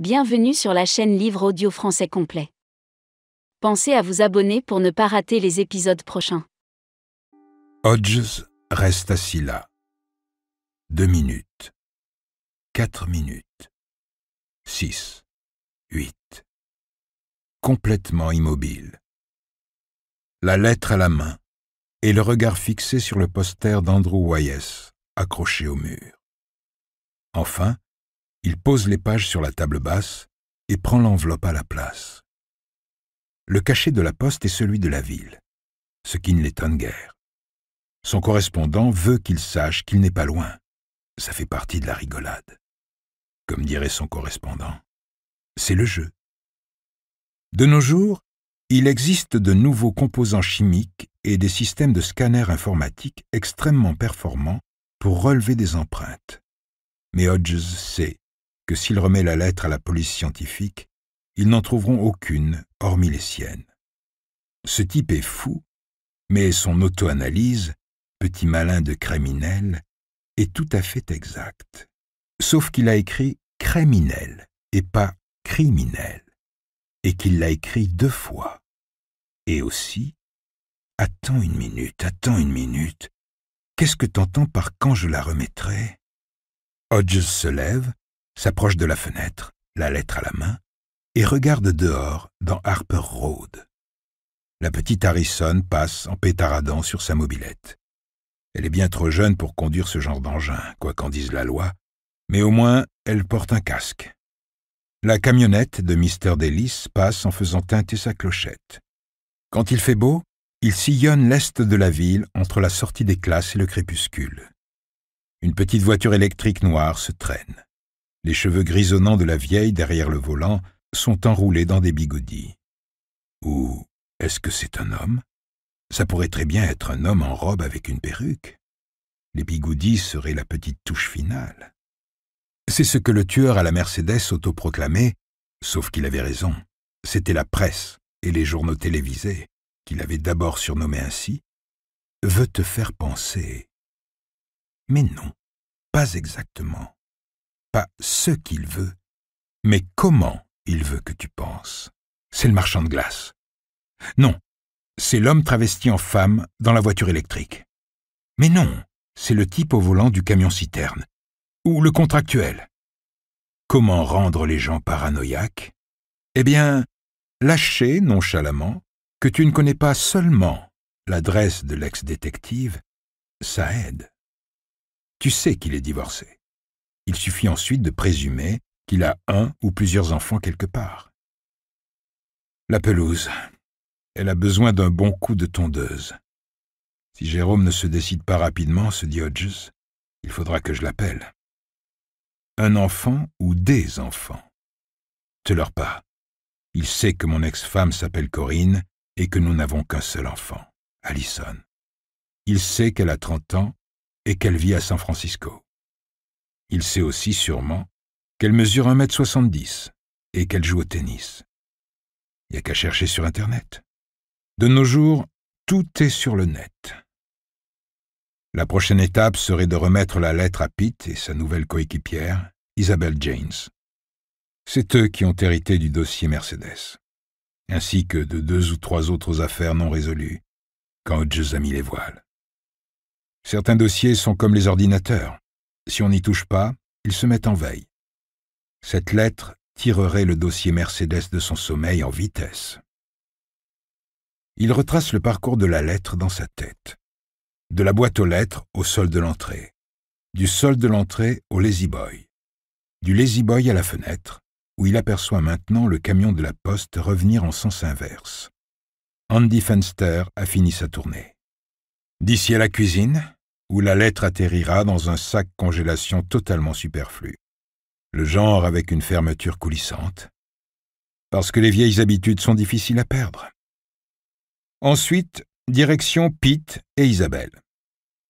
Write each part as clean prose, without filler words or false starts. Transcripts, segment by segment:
Bienvenue sur la chaîne Livre Audio Français Complet. Pensez à vous abonner pour ne pas rater les épisodes prochains. Hodges reste assis là. 2 minutes. 4 minutes. 6. 8. Complètement immobile. La lettre à la main et le regard fixé sur le poster d'Andrew Wyeth, accroché au mur. Enfin, il pose les pages sur la table basse et prend l'enveloppe à la place. Le cachet de la poste est celui de la ville, ce qui ne l'étonne guère. Son correspondant veut qu'il sache qu'il n'est pas loin. Ça fait partie de la rigolade. Comme dirait son correspondant, c'est le jeu. De nos jours, il existe de nouveaux composants chimiques et des systèmes de scanners informatiques extrêmement performants pour relever des empreintes. Mais Hodges sait que s'il remet la lettre à la police scientifique, ils n'en trouveront aucune hormis les siennes. Ce type est fou, mais son auto-analyse, petit malin de criminel, est tout à fait exacte. Sauf qu'il a écrit criminel et pas criminel, et qu'il l'a écrit 2 fois. Et aussi, attends une minute, qu'est-ce que t'entends par quand je la remettrai? Hodges se lève, s'approche de la fenêtre, la lettre à la main, et regarde dehors dans Harper Road. La petite Harrison passe en pétaradant sur sa mobilette. Elle est bien trop jeune pour conduire ce genre d'engin, quoi qu'en dise la loi, mais au moins elle porte un casque. La camionnette de Mr. Delis passe en faisant teinter sa clochette. Quand il fait beau, il sillonne l'est de la ville entre la sortie des classes et le crépuscule. Une petite voiture électrique noire se traîne. Les cheveux grisonnants de la vieille derrière le volant sont enroulés dans des bigoudis. Ou est-ce que c'est un homme? Ça pourrait très bien être un homme en robe avec une perruque. Les bigoudis seraient la petite touche finale. C'est ce que le tueur à la Mercedes autoproclamait, sauf qu'il avait raison. C'était la presse et les journaux télévisés, qu'il avait d'abord surnommé ainsi, veut te faire penser. Mais non, pas exactement. Pas ce qu'il veut, mais comment il veut que tu penses. C'est le marchand de glace. Non, c'est l'homme travesti en femme dans la voiture électrique. Mais non, c'est le type au volant du camion-citerne. Ou le contractuel. Comment rendre les gens paranoïaques? Eh bien, lâcher nonchalamment que tu ne connais pas seulement l'adresse de l'ex-détective, ça aide. Tu sais qu'il est divorcé. Il suffit ensuite de présumer qu'il a un ou plusieurs enfants quelque part. La pelouse. Elle a besoin d'un bon coup de tondeuse. Si Jérôme ne se décide pas rapidement, se dit Hodges, il faudra que je l'appelle. Un enfant ou des enfants? Te leurre pas. Il sait que mon ex-femme s'appelle Corinne et que nous n'avons qu'un seul enfant, Allison. Il sait qu'elle a 30 ans et qu'elle vit à San Francisco. Il sait aussi sûrement qu'elle mesure 1,70 m et qu'elle joue au tennis. Il n'y a qu'à chercher sur Internet. De nos jours, tout est sur le net. La prochaine étape serait de remettre la lettre à Pete et sa nouvelle coéquipière, Isabelle Janes. C'est eux qui ont hérité du dossier Mercedes, ainsi que de 2 ou 3 autres affaires non résolues, quand Hodges a mis les voiles. Certains dossiers sont comme les ordinateurs. Si on n'y touche pas, ils se mettent en veille. Cette lettre tirerait le dossier Mercedes de son sommeil en vitesse. Il retrace le parcours de la lettre dans sa tête. De la boîte aux lettres au sol de l'entrée. Du sol de l'entrée au Lazy Boy. Du Lazy Boy à la fenêtre, où il aperçoit maintenant le camion de la poste revenir en sens inverse. Andy Fenster a fini sa tournée. D'ici à la cuisine, où la lettre atterrira dans un sac congélation totalement superflu. Le genre avec une fermeture coulissante. Parce que les vieilles habitudes sont difficiles à perdre. Ensuite, direction Pete et Isabelle.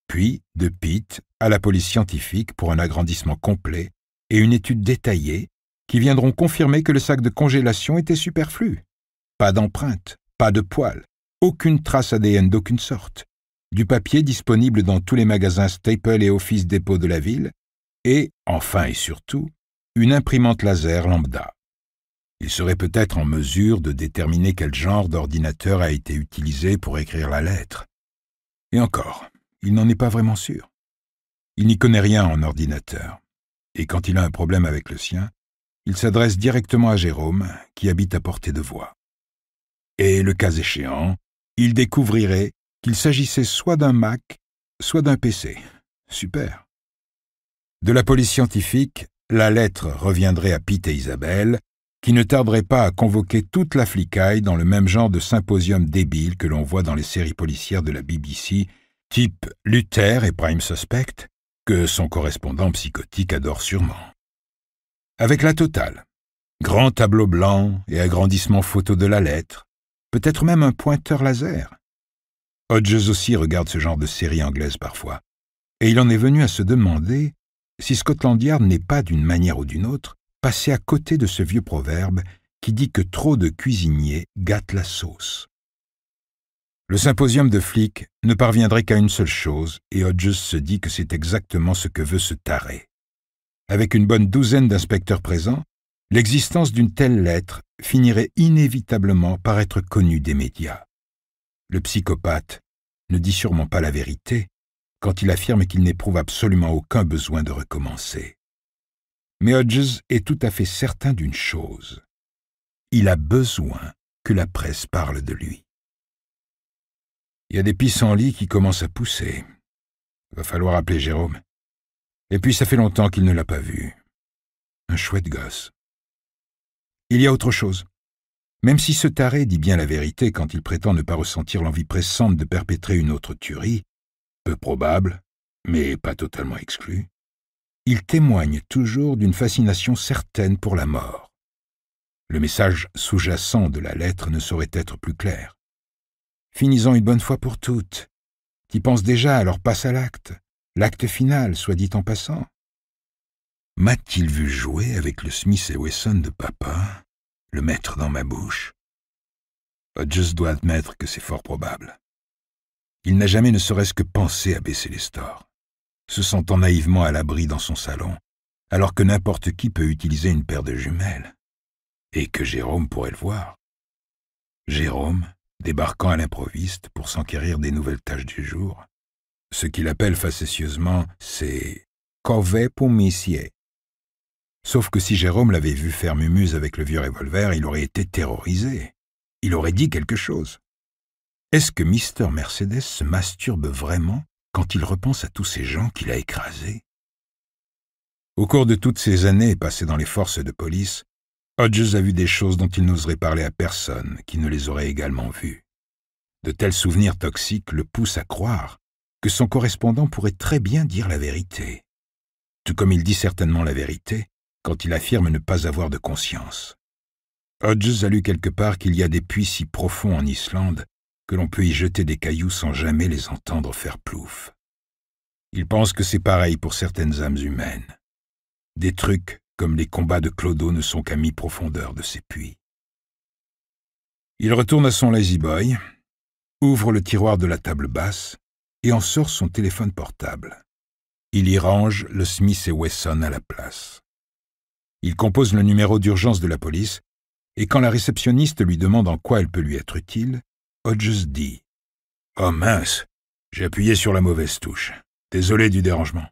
Puis, de Pete à la police scientifique pour un agrandissement complet et une étude détaillée qui viendront confirmer que le sac de congélation était superflu. Pas d'empreinte, pas de poils, aucune trace ADN d'aucune sorte. Du papier disponible dans tous les magasins Staples et Office Depot de la ville, et, enfin et surtout, une imprimante laser lambda. Il serait peut-être en mesure de déterminer quel genre d'ordinateur a été utilisé pour écrire la lettre. Et encore, il n'en est pas vraiment sûr. Il n'y connaît rien en ordinateur, et quand il a un problème avec le sien, il s'adresse directement à Jérôme, qui habite à portée de voix. Et le cas échéant, il découvrirait qu'il s'agissait soit d'un Mac, soit d'un PC. Super. De la police scientifique, la lettre reviendrait à Pete et Isabelle, qui ne tarderaient pas à convoquer toute la flicaille dans le même genre de symposium débile que l'on voit dans les séries policières de la BBC, type Luther et Prime Suspect, que son correspondant psychotique adore sûrement. Avec la totale, grand tableau blanc et agrandissement photo de la lettre, peut-être même un pointeur laser. Hodges aussi regarde ce genre de série anglaise parfois, et il en est venu à se demander si Scotland Yard n'est pas, d'une manière ou d'une autre, passé à côté de ce vieux proverbe qui dit que trop de cuisiniers gâtent la sauce. Le symposium de flics ne parviendrait qu'à une seule chose, et Hodges se dit que c'est exactement ce que veut ce taré. Avec une bonne douzaine d'inspecteurs présents, l'existence d'une telle lettre finirait inévitablement par être connue des médias. Le psychopathe ne dit sûrement pas la vérité quand il affirme qu'il n'éprouve absolument aucun besoin de recommencer. Mais Hodges est tout à fait certain d'une chose. Il a besoin que la presse parle de lui. Il y a des pissenlits qui commencent à pousser. Va falloir appeler Jérôme. Et puis ça fait longtemps qu'il ne l'a pas vu. Un chouette gosse. Il y a autre chose. Même si ce taré dit bien la vérité quand il prétend ne pas ressentir l'envie pressante de perpétrer une autre tuerie, peu probable, mais pas totalement exclue, il témoigne toujours d'une fascination certaine pour la mort. Le message sous-jacent de la lettre ne saurait être plus clair. Finis-en une bonne fois pour toutes. T'y penses déjà, alors passe à l'acte. L'acte final, soit dit en passant. M'a-t-il vu jouer avec le Smith & Wesson de papa, le mettre dans ma bouche? Hodges doit admettre que c'est fort probable. Il n'a jamais ne serait-ce que pensé à baisser les stores, se sentant naïvement à l'abri dans son salon, alors que n'importe qui peut utiliser une paire de jumelles, et que Jérôme pourrait le voir. Jérôme, débarquant à l'improviste pour s'enquérir des nouvelles tâches du jour, ce qu'il appelle facétieusement c'est « corvée pour monsieur ». Sauf que si Jérôme l'avait vu faire mumuse avec le vieux revolver, il aurait été terrorisé. Il aurait dit quelque chose. Est-ce que Mr. Mercedes se masturbe vraiment quand il repense à tous ces gens qu'il a écrasés? Au cours de toutes ces années passées dans les forces de police, Hodges a vu des choses dont il n'oserait parler à personne qui ne les aurait également vues. De tels souvenirs toxiques le poussent à croire que son correspondant pourrait très bien dire la vérité, tout comme il dit certainement la vérité quand il affirme ne pas avoir de conscience. Hodges a lu quelque part qu'il y a des puits si profonds en Islande que l'on peut y jeter des cailloux sans jamais les entendre faire plouf. Il pense que c'est pareil pour certaines âmes humaines. Des trucs comme les combats de clodo ne sont qu'à mi-profondeur de ces puits. Il retourne à son lazy boy, ouvre le tiroir de la table basse et en sort son téléphone portable. Il y range le Smith & Wesson à la place. Il compose le numéro d'urgence de la police et quand la réceptionniste lui demande en quoi elle peut lui être utile, Hodges dit « Oh mince, j'ai appuyé sur la mauvaise touche. Désolé du dérangement. »«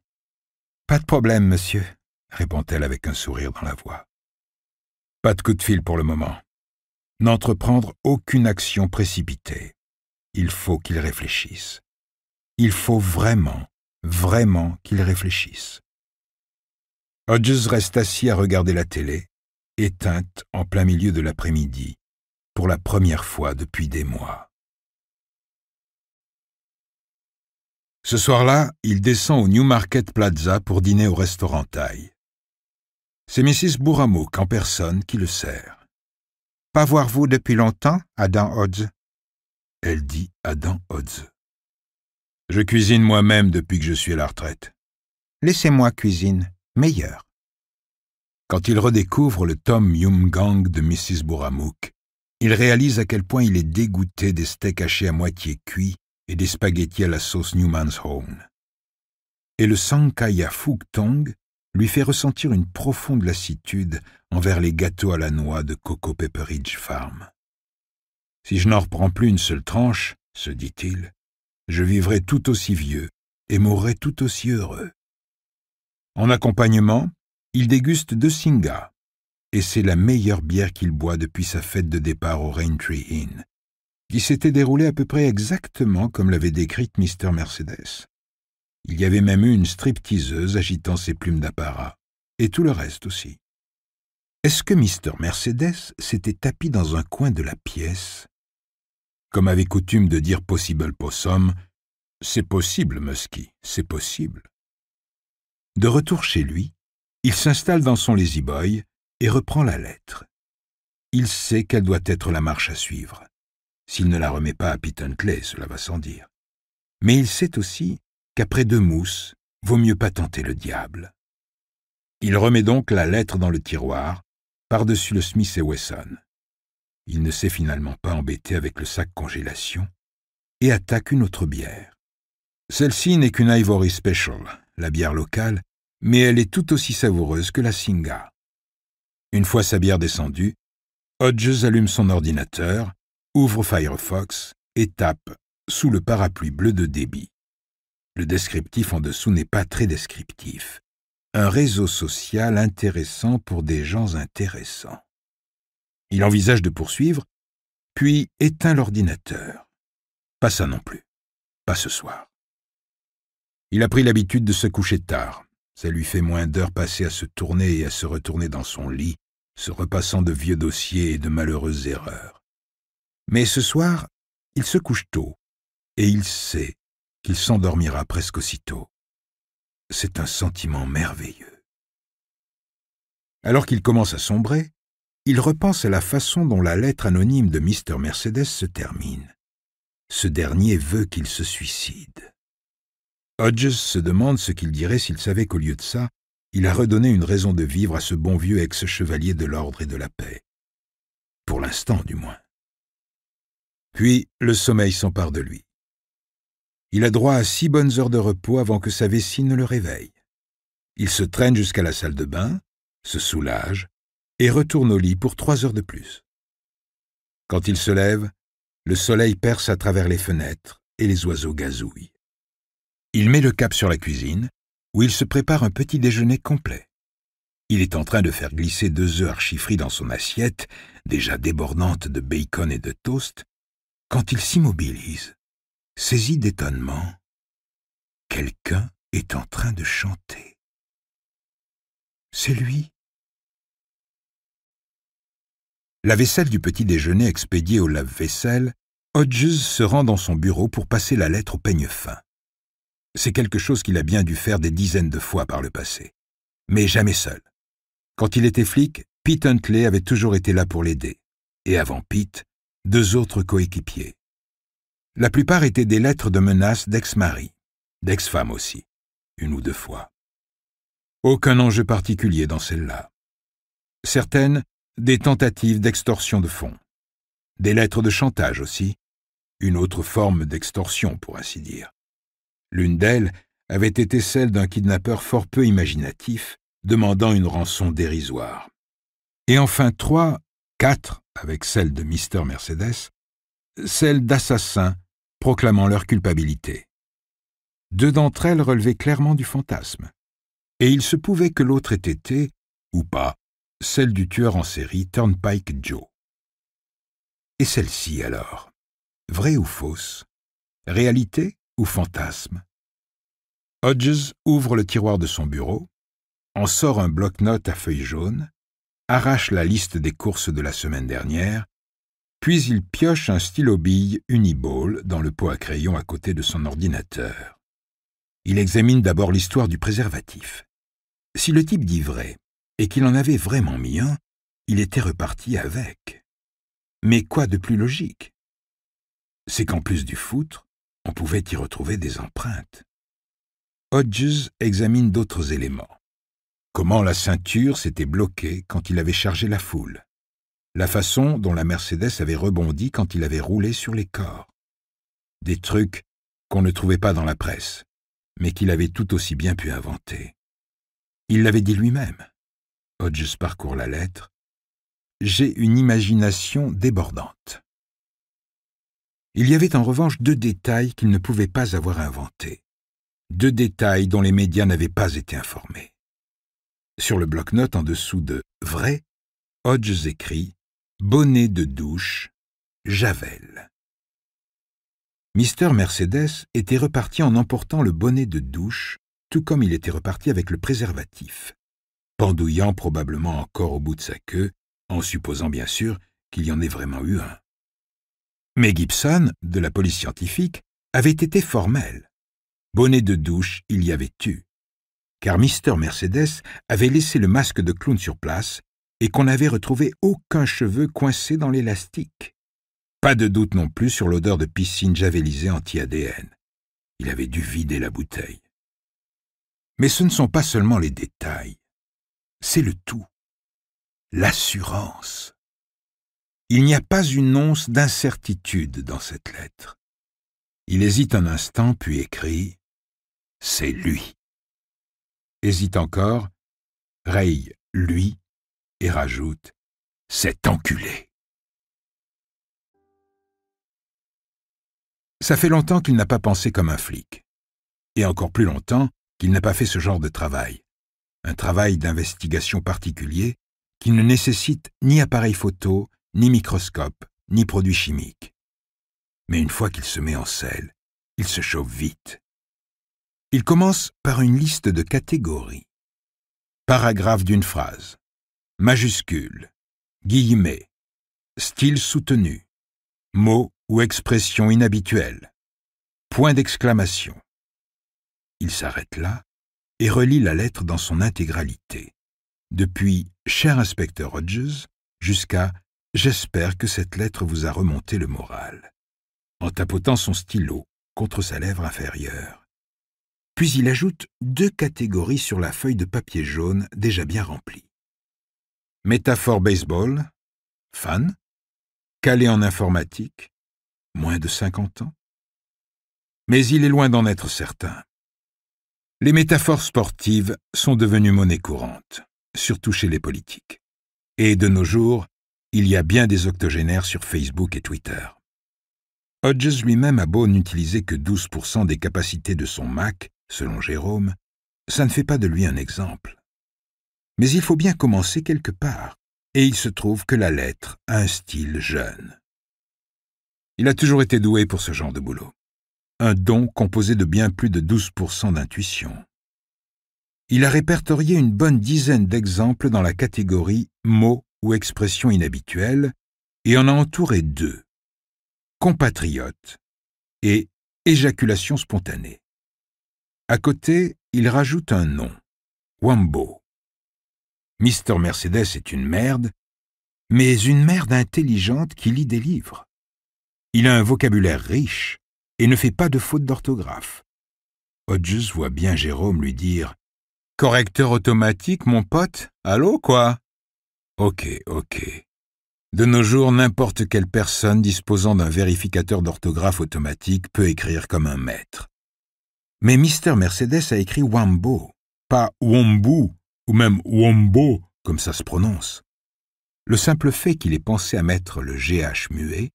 Pas de problème, monsieur, » répond-elle avec un sourire dans la voix. Pas de coup de fil pour le moment. N'entreprendre aucune action précipitée. Il faut qu'il réfléchisse. Il faut vraiment, vraiment qu'il réfléchisse. Hodges reste assis à regarder la télé, éteinte en plein milieu de l'après-midi, pour la première fois depuis des mois. Ce soir-là, il descend au Newmarket Plaza pour dîner au restaurant Thaï. C'est Mrs. Bouramouk en personne qui le sert. « Pas voir vous depuis longtemps, Adam Hodges ?» Elle dit Adam Hodges. « Je cuisine moi-même depuis que je suis à la retraite. »« Laissez-moi cuisine, meilleur. » Quand il redécouvre le Tom Yum Gang de Mrs. Bouramouk, il réalise à quel point il est dégoûté des steaks hachés à moitié cuits et des spaghettis à la sauce Newman's Own. Et le Sankaya Phuc Tong lui fait ressentir une profonde lassitude envers les gâteaux à la noix de Cocoa Pepperidge Farm. « Si je n'en reprends plus une seule tranche, se dit-il, je vivrai tout aussi vieux et mourrai tout aussi heureux. » En accompagnement, il déguste 2 Singha, et c'est la meilleure bière qu'il boit depuis sa fête de départ au Raintree Inn, qui s'était déroulée à peu près exactement comme l'avait décrite Mr. Mercedes. Il y avait même eu une stripteaseuse agitant ses plumes d'apparat, et tout le reste aussi. Est-ce que Mr. Mercedes s'était tapi dans un coin de la pièce? Comme avait coutume de dire Possible Possum, « C'est possible, Muskie, c'est possible. » De retour chez lui, il s'installe dans son lazy-boy et reprend la lettre. Il sait quelle doit être la marche à suivre. S'il ne la remet pas à Pete Huntley, cela va sans dire. Mais il sait aussi qu'après 2 mousses, vaut mieux pas tenter le diable. Il remet donc la lettre dans le tiroir, par-dessus le Smith & Wesson. Il ne s'est finalement pas embêté avec le sac congélation et attaque une autre bière. Celle-ci n'est qu'une Ivory Special, la bière locale, mais elle est tout aussi savoureuse que la Singha. Une fois sa bière descendue, Hodges allume son ordinateur, ouvre Firefox et tape « Sous le parapluie bleu de débit ». Le descriptif en dessous n'est pas très descriptif. Un réseau social intéressant pour des gens intéressants. Il envisage de poursuivre, puis éteint l'ordinateur. Pas ça non plus. Pas ce soir. Il a pris l'habitude de se coucher tard. Ça lui fait moins d'heures passées à se tourner et à se retourner dans son lit, se repassant de vieux dossiers et de malheureuses erreurs. Mais ce soir, il se couche tôt, et il sait qu'il s'endormira presque aussitôt. C'est un sentiment merveilleux. Alors qu'il commence à sombrer, il repense à la façon dont la lettre anonyme de Mr. Mercedes se termine. Ce dernier veut qu'il se suicide. Hodges se demande ce qu'il dirait s'il savait qu'au lieu de ça, il a redonné une raison de vivre à ce bon vieux ex-chevalier de l'ordre et de la paix. Pour l'instant, du moins. Puis, le sommeil s'empare de lui. Il a droit à 6 bonnes heures de repos avant que sa vessie ne le réveille. Il se traîne jusqu'à la salle de bain, se soulage et retourne au lit pour 3 heures de plus. Quand il se lève, le soleil perce à travers les fenêtres et les oiseaux gazouillent. Il met le cap sur la cuisine, où il se prépare un petit déjeuner complet. Il est en train de faire glisser 2 œufs archi-frits dans son assiette, déjà débordante de bacon et de toast, quand il s'immobilise, saisi d'étonnement. Quelqu'un est en train de chanter. C'est lui. La vaisselle du petit déjeuner expédiée au lave-vaisselle, Hodges se rend dans son bureau pour passer la lettre au peigne fin. C'est quelque chose qu'il a bien dû faire des dizaines de fois par le passé, mais jamais seul. Quand il était flic, Pete Huntley avait toujours été là pour l'aider, et avant Pete, 2 autres coéquipiers. La plupart étaient des lettres de menaces d'ex-maris, d'ex-femmes aussi, 1 ou 2 fois. Aucun enjeu particulier dans celle-là. Certaines, des tentatives d'extorsion de fonds. Des lettres de chantage aussi, une autre forme d'extorsion pour ainsi dire. L'une d'elles avait été celle d'un kidnappeur fort peu imaginatif, demandant une rançon dérisoire. Et enfin 3, 4, avec celle de Mr. Mercedes, celle d'assassins proclamant leur culpabilité. 2 d'entre elles relevaient clairement du fantasme, et il se pouvait que l'autre ait été, ou pas, celle du tueur en série Turnpike Joe. Et celle-ci alors, vraie ou fausse, réalité ou fantasme? Hodges ouvre le tiroir de son bureau, en sort un bloc-notes à feuilles jaunes, arrache la liste des courses de la semaine dernière, puis il pioche un stylo-bille Uniball dans le pot à crayon à côté de son ordinateur. Il examine d'abord l'histoire du préservatif. Si le type dit vrai, et qu'il en avait vraiment mis un, il était reparti avec. Mais quoi de plus logique? C'est qu'en plus du foutre, on pouvait y retrouver des empreintes. Hodges examine d'autres éléments. Comment la ceinture s'était bloquée quand il avait chargé la foule. La façon dont la Mercedes avait rebondi quand il avait roulé sur les corps. Des trucs qu'on ne trouvait pas dans la presse, mais qu'il avait tout aussi bien pu inventer. Il l'avait dit lui-même. Hodges parcourt la lettre. « J'ai une imagination débordante. » Il y avait en revanche 2 détails qu'il ne pouvait pas avoir inventés. 2 détails dont les médias n'avaient pas été informés. Sur le bloc-notes en dessous de « Vrai », Hodges écrit « Bonnet de douche, Javel ». Mr. Mercedes était reparti en emportant le bonnet de douche, tout comme il était reparti avec le préservatif, pendouillant probablement encore au bout de sa queue, en supposant bien sûr qu'il y en ait vraiment eu un. Mais Gibson, de la police scientifique, avait été formel. Bonnet de douche, il y avait eu, car Mr. Mercedes avait laissé le masque de clown sur place et qu'on n'avait retrouvé aucun cheveu coincé dans l'élastique. Pas de doute non plus sur l'odeur de piscine javelisée anti-ADN. Il avait dû vider la bouteille. Mais ce ne sont pas seulement les détails, c'est le tout. L'assurance. Il n'y a pas une once d'incertitude dans cette lettre. Il hésite un instant, puis écrit « C'est lui ». Hésite encore, raye « lui » et rajoute « cet enculé ». Ça fait longtemps qu'il n'a pas pensé comme un flic. Et encore plus longtemps qu'il n'a pas fait ce genre de travail. Un travail d'investigation particulier qui ne nécessite ni appareil photo, ni microscope, ni produits chimiques. Mais une fois qu'il se met en selle, il se chauffe vite. Il commence par une liste de catégories. Paragraphe d'une phrase. Majuscule. Guillemets. Style soutenu. Mots ou expression inhabituelle. Point d'exclamation. Il s'arrête là et relit la lettre dans son intégralité, depuis « Cher inspecteur Hodges » jusqu'à « J'espère que cette lettre vous a remonté le moral », en tapotant son stylo contre sa lèvre inférieure. Puis il ajoute 2 catégories sur la feuille de papier jaune déjà bien remplie. Métaphore baseball, fan, calé en informatique, moins de 50 ans. Mais il est loin d'en être certain. Les métaphores sportives sont devenues monnaie courante, surtout chez les politiques. Et de nos jours, il y a bien des octogénaires sur Facebook et Twitter. Hodges lui-même a beau n'utiliser que 12% des capacités de son Mac, selon Jérôme, ça ne fait pas de lui un exemple. Mais il faut bien commencer quelque part, et il se trouve que la lettre a un style jeune. Il a toujours été doué pour ce genre de boulot. Un don composé de bien plus de 12% d'intuition. Il a répertorié une bonne dizaine d'exemples dans la catégorie « mots ou expressions inhabituelles » et en a entouré 2. Compatriote et éjaculation spontanée. À côté, il rajoute un nom, Wambo. Mr. Mercedes est une merde, mais une merde intelligente qui lit des livres. Il a un vocabulaire riche et ne fait pas de faute d'orthographe. Hodges voit bien Jérôme lui dire « Correcteur automatique, mon pote, allô, quoi ?» Ok. De nos jours, n'importe quelle personne disposant d'un vérificateur d'orthographe automatique peut écrire comme un maître. Mais Mr. Mercedes a écrit Wambo, pas Wombu, ou même Wombo, comme ça se prononce. Le simple fait qu'il ait pensé à mettre le GH muet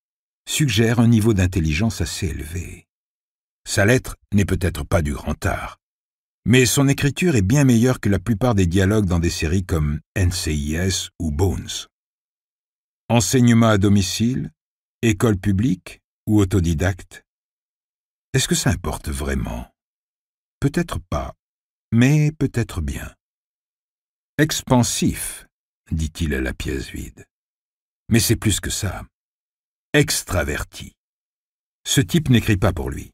suggère un niveau d'intelligence assez élevé. Sa lettre n'est peut-être pas du grand art, mais son écriture est bien meilleure que la plupart des dialogues dans des séries comme NCIS ou Bones. Enseignement à domicile, école publique ou autodidacte? Est-ce que ça importe vraiment? Peut-être pas, mais peut-être bien. Expansif, dit-il à la pièce vide. Mais c'est plus que ça. Extraverti. Ce type n'écrit pas pour lui.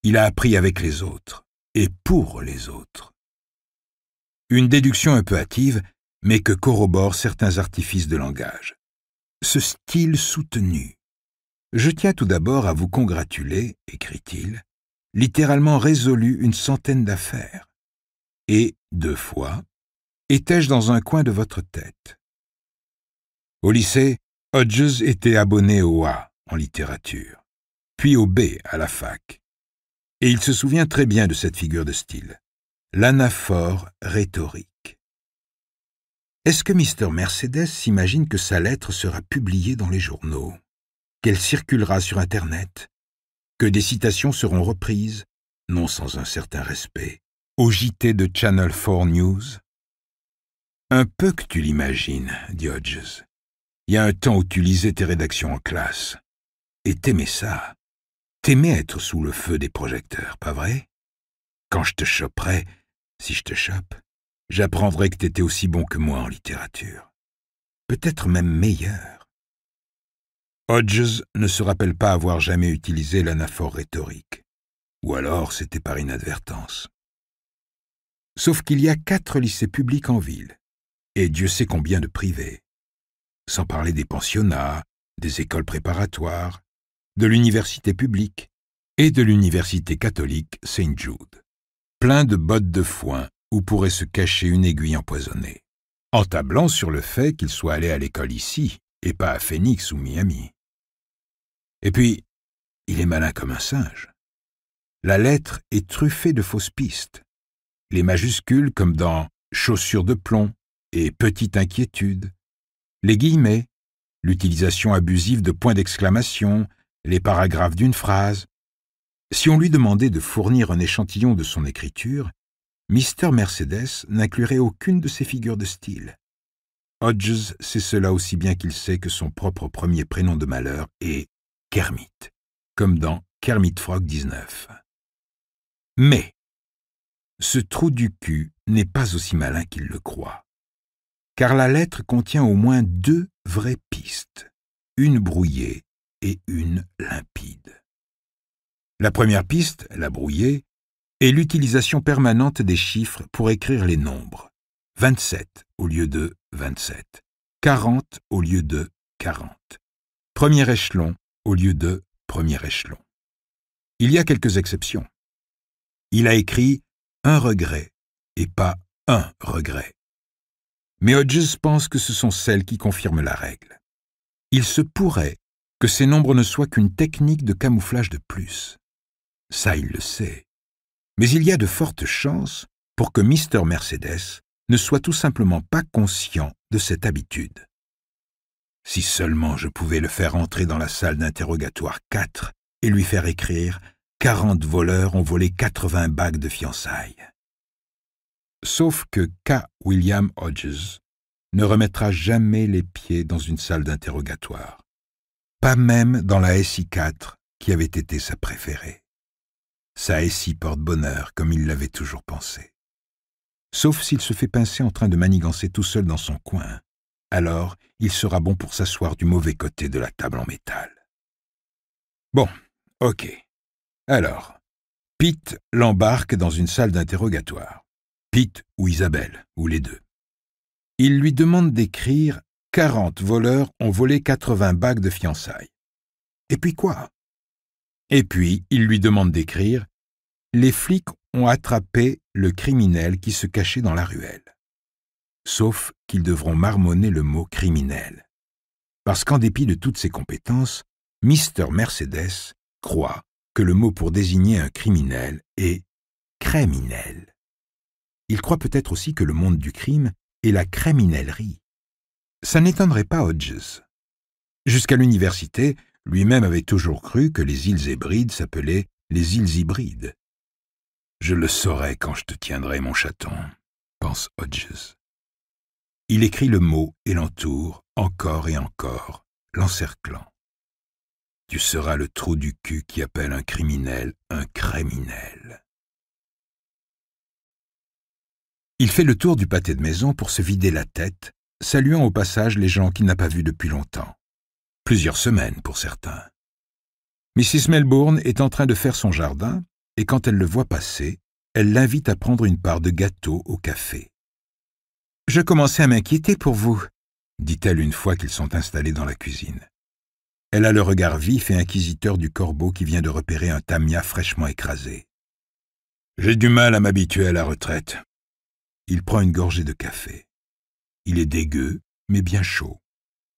Il a appris avec les autres, et pour les autres. Une déduction un peu hâtive, mais que corroborent certains artifices de langage. Ce style soutenu. Je tiens tout d'abord à vous congratuler, écrit-il, littéralement résolu une centaine d'affaires. Et, 2 fois, étais-je dans un coin de votre tête? Au lycée, Hodges était abonné au A en littérature, puis au B à la fac. Et il se souvient très bien de cette figure de style, l'anaphore rhétorique. Est-ce que Mr. Mercedes s'imagine que sa lettre sera publiée dans les journaux, qu'elle circulera sur Internet, que des citations seront reprises, non sans un certain respect, au JT de Channel 4 News? Un peu que tu l'imagines, dit Hodges. Il y a un temps où tu lisais tes rédactions en classe. Et t'aimais ça. T'aimais être sous le feu des projecteurs, pas vrai? Quand je te choperai, si je te chope, j'apprendrai que t'étais aussi bon que moi en littérature. Peut-être même meilleur. Hodges ne se rappelle pas avoir jamais utilisé l'anaphore rhétorique. Ou alors c'était par inadvertance. Sauf qu'il y a 4 lycées publics en ville, et Dieu sait combien de privés. Sans parler des pensionnats, des écoles préparatoires, de l'université publique et de l'université catholique St. Jude. Plein de bottes de foin où pourrait se cacher une aiguille empoisonnée, en tablant sur le fait qu'il soit allé à l'école ici et pas à Phoenix ou Miami. Et puis, il est malin comme un singe. La lettre est truffée de fausses pistes. Les majuscules comme dans « chaussures de plomb » et « petite inquiétude », les guillemets, l'utilisation abusive de points d'exclamation, les paragraphes d'une phrase. Si on lui demandait de fournir un échantillon de son écriture, Mr. Mercedes n'inclurait aucune de ces figures de style. Hodges sait cela aussi bien qu'il sait que son propre premier prénom de malheur est Kermit, comme dans Kermit Frog 19. Mais ce trou du cul n'est pas aussi malin qu'il le croit, car la lettre contient au moins 2 vraies pistes, une brouillée et une limpide. La première piste, la brouillée, est l'utilisation permanente des chiffres pour écrire les nombres. 27 au lieu de 27, 40 au lieu de 40, premier échelon au lieu de premier échelon. Il y a quelques exceptions. Il a écrit un regret et pas un regret. Mais Hodges pense que ce sont celles qui confirment la règle. Il se pourrait que ces nombres ne soient qu'une technique de camouflage de plus. Ça, il le sait. Mais il y a de fortes chances pour que Mr. Mercedes ne soit tout simplement pas conscient de cette habitude. Si seulement je pouvais le faire entrer dans la salle d'interrogatoire 4 et lui faire écrire « 40 voleurs ont volé 80 bagues de fiançailles ». Sauf que K. William Hodges ne remettra jamais les pieds dans une salle d'interrogatoire. Pas même dans la SI4 qui avait été sa préférée. Sa SI porte bonheur comme il l'avait toujours pensé. Sauf s'il se fait pincer en train de manigancer tout seul dans son coin. Alors, il sera bon pour s'asseoir du mauvais côté de la table en métal. Bon, ok. Alors, Pete l'embarque dans une salle d'interrogatoire. Pete ou Isabelle, ou les deux. Il lui demande d'écrire « 40 voleurs ont volé 80 bagues de fiançailles ». Et puis quoi? Et puis, il lui demande d'écrire « Les flics ont attrapé le criminel qui se cachait dans la ruelle ». Sauf qu'ils devront marmonner le mot « criminel ». Parce qu'en dépit de toutes ses compétences, Mr. Mercedes croit que le mot pour désigner un criminel est « criminel ». Il croit peut-être aussi que le monde du crime est la criminellerie. Ça n'étonnerait pas Hodges. Jusqu'à l'université, lui-même avait toujours cru que les îles Hébrides s'appelaient les îles Hybrides. « Je le saurai quand je te tiendrai, mon chaton », pense Hodges. Il écrit le mot et l'entoure, encore et encore, l'encerclant. Tu seras le trou du cul qui appelle un criminel un criminel. Il fait le tour du pâté de maison pour se vider la tête, saluant au passage les gens qu'il n'a pas vus depuis longtemps. Plusieurs semaines pour certains. Mrs. Melbourne est en train de faire son jardin, et quand elle le voit passer, elle l'invite à prendre une part de gâteau au café. « Je commençais à m'inquiéter pour vous », dit-elle une fois qu'ils sont installés dans la cuisine. Elle a le regard vif et inquisiteur du corbeau qui vient de repérer un tamia fraîchement écrasé. « J'ai du mal à m'habituer à la retraite. » Il prend une gorgée de café. Il est dégueu, mais bien chaud.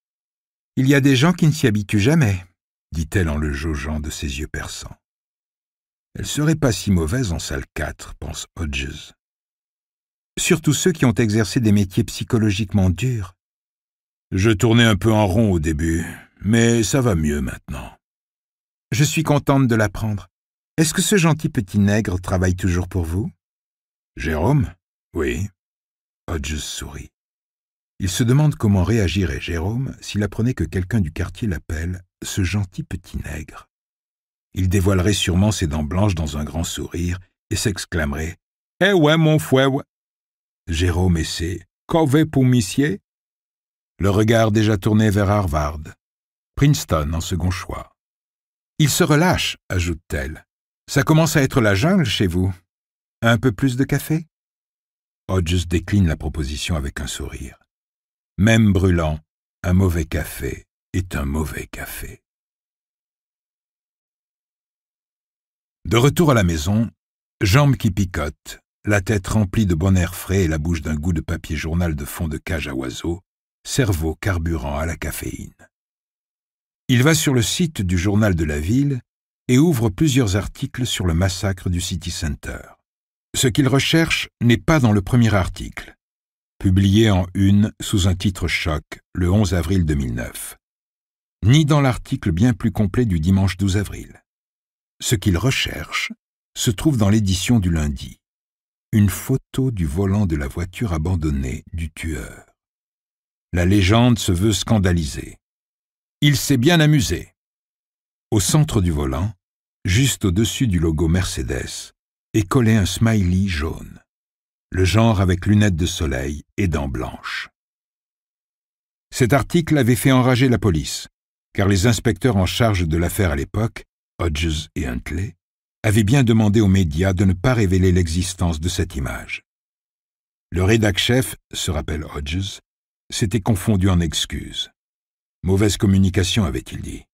« Il y a des gens qui ne s'y habituent jamais, » dit-elle en le jaugeant de ses yeux perçants. « Elle serait pas si mauvaise en salle 4, pense Hodges. » surtout ceux qui ont exercé des métiers psychologiquement durs. Je tournais un peu en rond au début, mais ça va mieux maintenant. Je suis contente de l'apprendre. Est-ce que ce gentil petit nègre travaille toujours pour vous? Jérôme? Oui. Hodges sourit. Il se demande comment réagirait Jérôme s'il apprenait que quelqu'un du quartier l'appelle « ce gentil petit nègre ». Il dévoilerait sûrement ses dents blanches dans un grand sourire et s'exclamerait « Eh ouais, mon frère !» Jérôme essaie « Qu'avez pour missier ?» Le regard déjà tourné vers Harvard. Princeton en second choix. « Il se relâche, ajoute-t-elle. Ça commence à être la jungle chez vous. Un peu plus de café ?» Hodges décline la proposition avec un sourire. Même brûlant, un mauvais café est un mauvais café. De retour à la maison, jambes qui picotent, la tête remplie de bon air frais et la bouche d'un goût de papier journal de fond de cage à oiseaux, cerveau carburant à la caféine. Il va sur le site du journal de la ville et ouvre plusieurs articles sur le massacre du City Center. Ce qu'il recherche n'est pas dans le premier article, publié en une sous un titre choc le 11 avril 2009, ni dans l'article bien plus complet du dimanche 12 avril. Ce qu'il recherche se trouve dans l'édition du lundi, une photo du volant de la voiture abandonnée du tueur. La légende se veut scandalisée. Il s'est bien amusé. Au centre du volant, juste au-dessus du logo Mercedes, est collé un smiley jaune, le genre avec lunettes de soleil et dents blanches. Cet article avait fait enrager la police, car les inspecteurs en charge de l'affaire à l'époque, Hodges et Huntley, avaient bien demandé aux médias de ne pas révéler l'existence de cette image. Le rédac-chef, se rappelle Hodges, s'était confondu en excuses. Mauvaise communication, avait-il dit.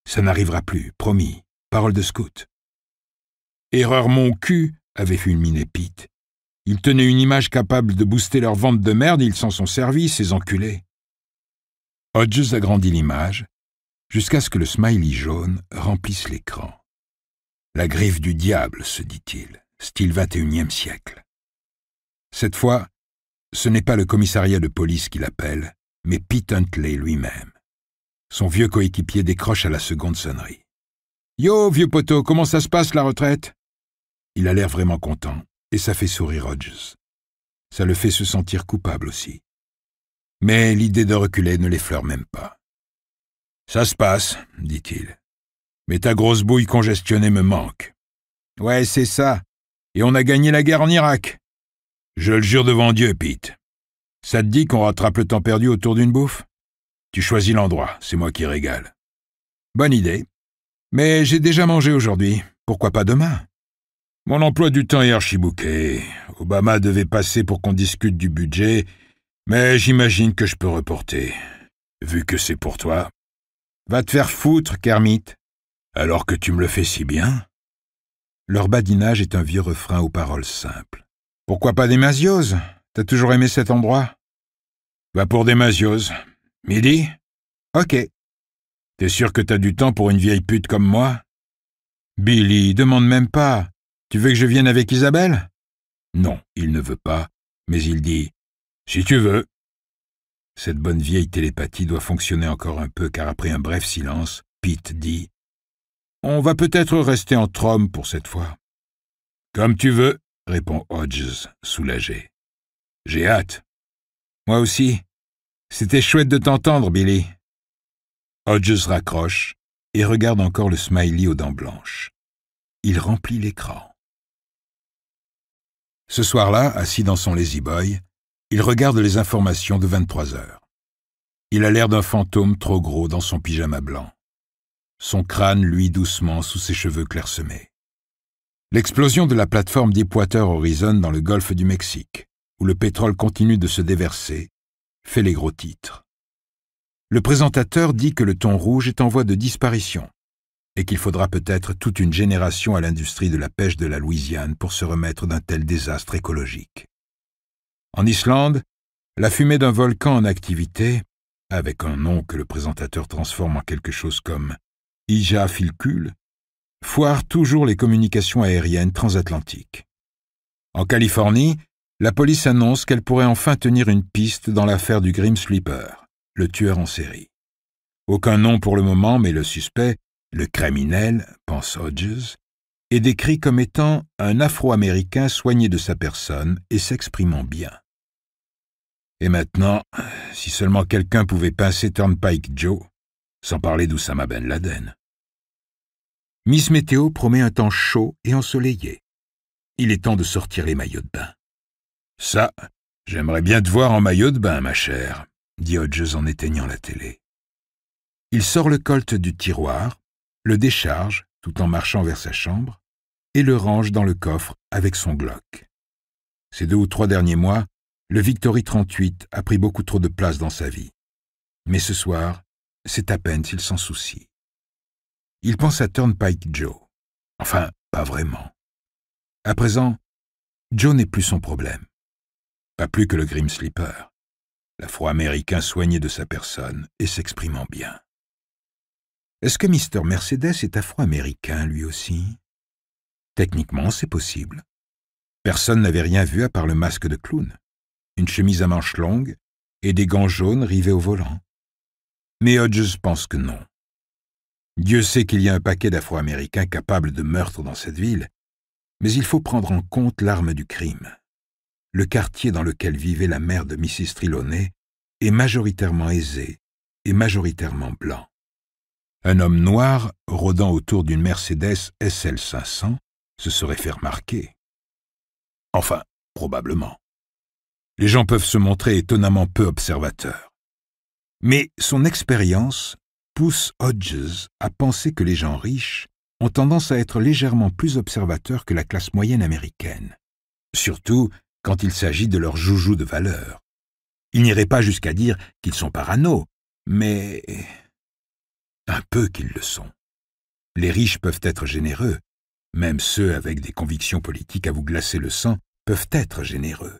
Ça n'arrivera plus, promis, parole de scout. Erreur mon cul, avait fulminé Pete. Ils tenaient une image capable de booster leur vente de merde et ils s'en sont servis, ces enculés. Hodges agrandit l'image, jusqu'à ce que le smiley jaune remplisse l'écran. La griffe du diable, se dit-il, style 21e siècle. Cette fois, ce n'est pas le commissariat de police qui l'appelle, mais Pete Huntley lui-même. Son vieux coéquipier décroche à la seconde sonnerie. « Yo, vieux poteau, comment ça se passe, la retraite ?» Il a l'air vraiment content, et ça fait sourire Hodges. Ça le fait se sentir coupable aussi. Mais l'idée de reculer ne l'effleure même pas. « Ça se passe, dit-il. Mais ta grosse bouille congestionnée me manque. »« Ouais, c'est ça. Et on a gagné la guerre en Irak. » »« Je le jure devant Dieu, Pete. Ça te dit qu'on rattrape le temps perdu autour d'une bouffe ? Tu choisis l'endroit, c'est moi qui régale. »« Bonne idée. Mais j'ai déjà mangé aujourd'hui. Pourquoi pas demain ? » Mon emploi du temps est archibouqué. Obama devait passer pour qu'on discute du budget, mais j'imagine que je peux reporter, vu que c'est pour toi. Va te faire foutre, Kermit. Alors que tu me le fais si bien. Leur badinage est un vieux refrain aux paroles simples. Pourquoi pas des Masios ? T'as toujours aimé cet endroit ? Va pour des Masios. Midi ? Ok. T'es sûr que t'as du temps pour une vieille pute comme moi ? Billy, demande même pas. Tu veux que je vienne avec Isabelle ? Non, il ne veut pas, mais il dit « Si tu veux ». Cette bonne vieille télépathie doit fonctionner encore un peu, car après un bref silence, Pete dit « On va peut-être rester entre hommes pour cette fois. »« Comme tu veux, » répond Hodges, soulagé. « J'ai hâte. »« Moi aussi. C'était chouette de t'entendre, Billy. » Hodges raccroche et regarde encore le smiley aux dents blanches. Il remplit l'écran. Ce soir-là, assis dans son lazy boy, il regarde les informations de 23 heures. Il a l'air d'un fantôme trop gros dans son pyjama blanc. Son crâne luit doucement sous ses cheveux clairsemés. L'explosion de la plateforme Deepwater Horizon dans le golfe du Mexique, où le pétrole continue de se déverser, fait les gros titres. Le présentateur dit que le thon rouge est en voie de disparition et qu'il faudra peut-être toute une génération à l'industrie de la pêche de la Louisiane pour se remettre d'un tel désastre écologique. En Islande, la fumée d'un volcan en activité, avec un nom que le présentateur transforme en quelque chose comme Eyjafjallajökull, foire toujours les communications aériennes transatlantiques. En Californie, La police annonce qu'elle pourrait enfin tenir une piste dans l'affaire du Grim Sleeper, le tueur en série. Aucun nom pour le moment, mais le suspect, le criminel, pense Hodges, est décrit comme étant un Afro-Américain soigné de sa personne et s'exprimant bien. Et maintenant, si seulement quelqu'un pouvait pincer Turnpike Joe, sans parler d'Oussama Ben Laden. Miss Météo promet un temps chaud et ensoleillé. Il est temps de sortir les maillots de bain. « Ça, j'aimerais bien te voir en maillot de bain, ma chère, » dit Hodges en éteignant la télé. Il sort le Colt du tiroir, le décharge tout en marchant vers sa chambre et le range dans le coffre avec son Glock. Ces 2 ou 3 derniers mois, le Victory 38 a pris beaucoup trop de place dans sa vie. Mais ce soir, c'est à peine s'il s'en soucie. Il pense à Turnpike Joe. Enfin, pas vraiment. À présent, Joe n'est plus son problème. Pas plus que le Grim Sleeper, l'Afro-Américain soigné de sa personne et s'exprimant bien. Est-ce que Mr. Mercedes est Afro-Américain, lui aussi? Techniquement, c'est possible. Personne n'avait rien vu à part le masque de clown, une chemise à manches longues et des gants jaunes rivés au volant. Mais Hodges pense que non. Dieu sait qu'il y a un paquet d'Afro-Américains capables de meurtre dans cette ville, mais il faut prendre en compte l'arme du crime. Le quartier dans lequel vivait la mère de Mrs. Trelawney est majoritairement aisé et majoritairement blanc. Un homme noir, rôdant autour d'une Mercedes SL 500, se serait fait remarquer. Enfin, probablement. Les gens peuvent se montrer étonnamment peu observateurs. Mais son expérience pousse Hodges à penser que les gens riches ont tendance à être légèrement plus observateurs que la classe moyenne américaine, surtout quand il s'agit de leurs joujoux de valeur. Il n'irait pas jusqu'à dire qu'ils sont parano, mais un peu qu'ils le sont. Les riches peuvent être généreux, même ceux avec des convictions politiques à vous glacer le sang peuvent être généreux.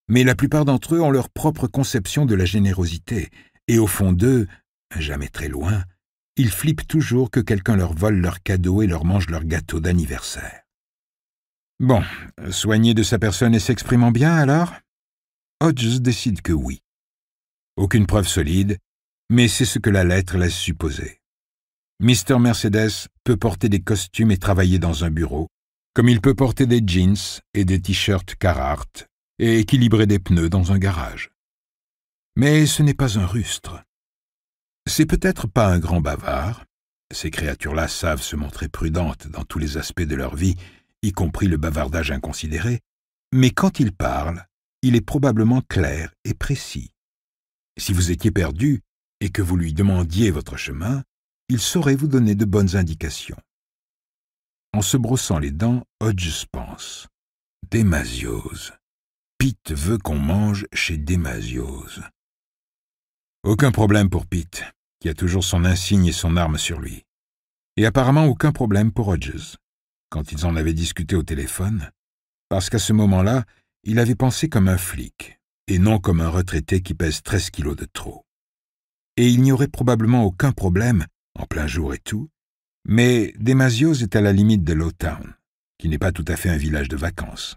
Mais la plupart d'entre eux ont leur propre conception de la générosité, et au fond d'eux, jamais très loin, ils flippent toujours que quelqu'un leur vole leurs cadeaux et leur mange leur gâteau d'anniversaire. Bon, soigné de sa personne et s'exprimant bien alors? Hodges décide que oui. Aucune preuve solide, mais c'est ce que la lettre laisse supposer. Mr. Mercedes peut porter des costumes et travailler dans un bureau, comme il peut porter des jeans et des t-shirts Carhartt et équilibrer des pneus dans un garage. Mais ce n'est pas un rustre. C'est peut-être pas un grand bavard. Ces créatures-là savent se montrer prudentes dans tous les aspects de leur vie, y compris le bavardage inconsidéré, mais quand il parle, il est probablement clair et précis. Si vous étiez perdu et que vous lui demandiez votre chemin, il saurait vous donner de bonnes indications. En se brossant les dents, Hodges pense « Demasioz. Pete veut qu'on mange chez Demasioz. » Aucun problème pour Pete, qui a toujours son insigne et son arme sur lui. Et apparemment aucun problème pour Hodges, quand ils en avaient discuté au téléphone, parce qu'à ce moment-là, il avait pensé comme un flic, et non comme un retraité qui pèse 13 kilos de trop. Et il n'y aurait probablement aucun problème, en plein jour et tout, mais Demasioz est à la limite de Lowtown, qui n'est pas tout à fait un village de vacances.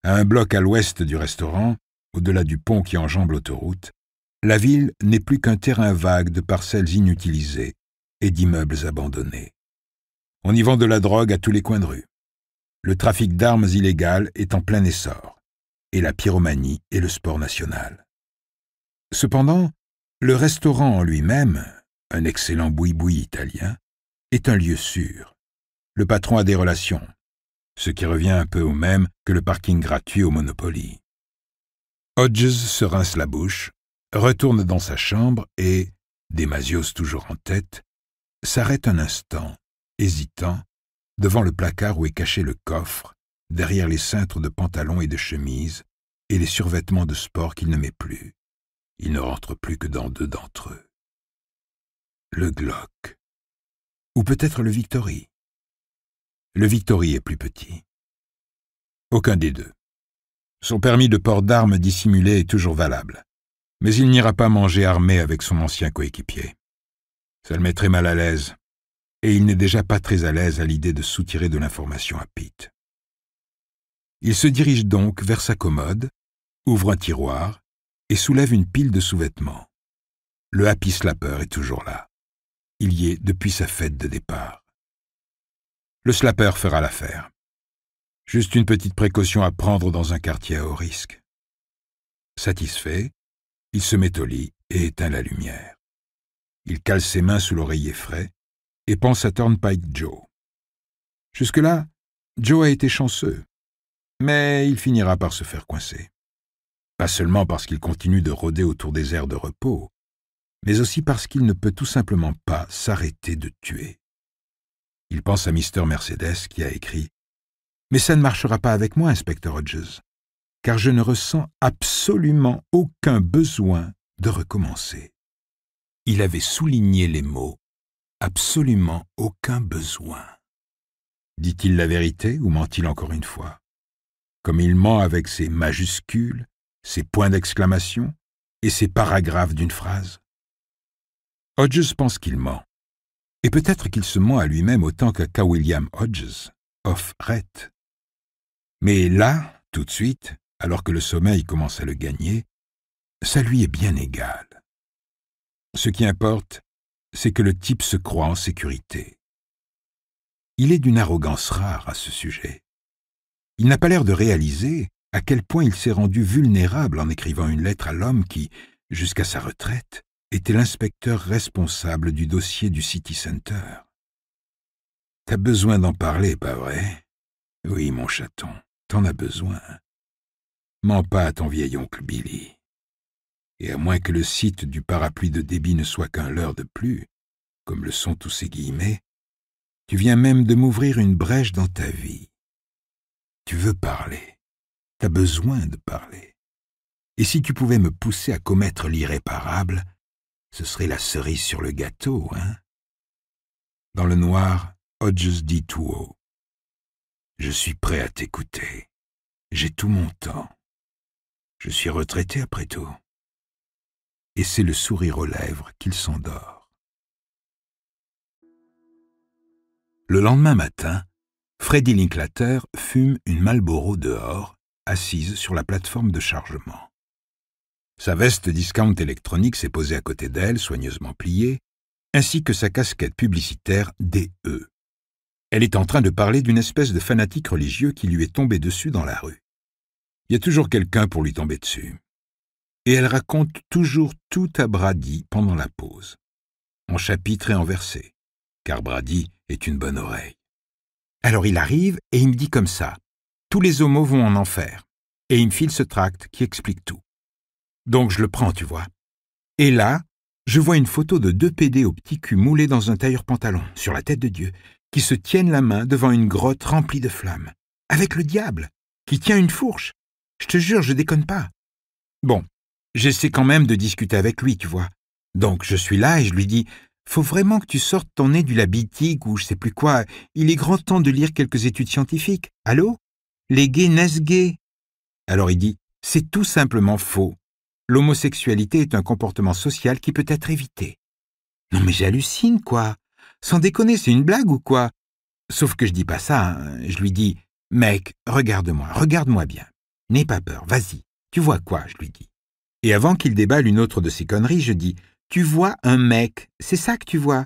À un bloc à l'ouest du restaurant, au-delà du pont qui enjambe l'autoroute, la ville n'est plus qu'un terrain vague de parcelles inutilisées et d'immeubles abandonnés. On y vend de la drogue à tous les coins de rue. Le trafic d'armes illégales est en plein essor, et la pyromanie est le sport national. Cependant, le restaurant en lui-même, un excellent boui-boui italien, est un lieu sûr. Le patron a des relations, ce qui revient un peu au même que le parking gratuit au Monopoly. Hodges se rince la bouche, retourne dans sa chambre et, Demasioz toujours en tête, s'arrête un instant, hésitant, devant le placard où est caché le coffre, derrière les cintres de pantalons et de chemises et les survêtements de sport qu'il ne met plus. Il ne rentre plus que dans 2 d'entre eux. Le Glock. Ou peut-être le Victory. Le Victory est plus petit. Aucun des deux. Son permis de port d'armes dissimulé est toujours valable. Mais il n'ira pas manger armé avec son ancien coéquipier. Ça le mettrait mal à l'aise. Et il n'est déjà pas très à l'aise à l'idée de soutirer de l'information à Pete. Il se dirige donc vers sa commode, ouvre un tiroir et soulève une pile de sous-vêtements. Le Happy Slapper est toujours là. Il y est depuis sa fête de départ. Le slapper fera l'affaire. Juste une petite précaution à prendre dans un quartier à haut risque. Satisfait, il se met au lit et éteint la lumière. Il cale ses mains sous l'oreiller frais et pense à Turnpike Joe. Jusque-là, Joe a été chanceux, mais il finira par se faire coincer. Pas seulement parce qu'il continue de rôder autour des aires de repos, mais aussi parce qu'il ne peut tout simplement pas s'arrêter de tuer. Il pense à Mr. Mercedes qui a écrit « Mais ça ne marchera pas avec moi, inspecteur Hodges, car je ne ressens absolument aucun besoin de recommencer. » Il avait souligné les mots « absolument aucun besoin ». Dit-il la vérité ou ment-il encore une fois? Comme il ment avec ses majuscules, ses points d'exclamation et ses paragraphes d'une phrase? Hodges pense qu'il ment. Et peut-être qu'il se ment à lui-même autant qu'à William Hodges, of Rhett. Mais là, tout de suite, alors que le sommeil commence à le gagner, ça lui est bien égal. Ce qui importe, c'est que le type se croit en sécurité. Il est d'une arrogance rare à ce sujet. Il n'a pas l'air de réaliser à quel point il s'est rendu vulnérable en écrivant une lettre à l'homme qui, jusqu'à sa retraite, était l'inspecteur responsable du dossier du City Center. « T'as besoin d'en parler, pas vrai? Oui, mon chaton, t'en as besoin. Mens pas à ton vieil oncle Billy. Et à moins que le site du parapluie de débit ne soit qu'un leurre de plus, comme le sont tous ces guillemets, tu viens même de m'ouvrir une brèche dans ta vie. Tu veux parler. T'as besoin de parler. Et si tu pouvais me pousser à commettre l'irréparable, ce serait la cerise sur le gâteau, hein? » Dans le noir, Hodges dit tout haut. « Je suis prêt à t'écouter. J'ai tout mon temps. Je suis retraité après tout. » Et c'est le sourire aux lèvres qu'il s'endort. Le lendemain matin, Freddie Linklater fume une Marlboro dehors, assise sur la plateforme de chargement. Sa veste discount électronique s'est posée à côté d'elle, soigneusement pliée, ainsi que sa casquette publicitaire DE. Elle est en train de parler d'une espèce de fanatique religieux qui lui est tombé dessus dans la rue. Il y a toujours quelqu'un pour lui tomber dessus. Et elle raconte toujours tout à Brady pendant la pause, en chapitre et en verset, car Brady est une bonne oreille. Alors il arrive et il me dit comme ça, « Tous les homos vont en enfer. » Et il me file ce tract qui explique tout. Donc je le prends, tu vois. Et là, je vois une photo de 2 PD au petit cul moulés dans un tailleur-pantalon, sur la tête de Dieu, qui se tiennent la main devant une grotte remplie de flammes, avec le diable, qui tient une fourche. Je te jure, je déconne pas. Bon, j'essaie quand même de discuter avec lui, tu vois. Donc je suis là et je lui dis, « Faut vraiment que tu sortes ton nez du labitique ou je sais plus quoi. Il est grand temps de lire quelques études scientifiques. Allô? Les gays naissent gays. » Alors il dit, « C'est tout simplement faux. L'homosexualité est un comportement social qui peut être évité. » Non mais j'hallucine, quoi. Sans déconner, c'est une blague ou quoi? Sauf que je dis pas ça, hein. Je lui dis, « Mec, regarde-moi bien. N'aie pas peur, vas-y. Tu vois quoi ?» je lui dis. Et avant qu'il déballe une autre de ses conneries, je dis, « Tu vois un mec, c'est ça que tu vois.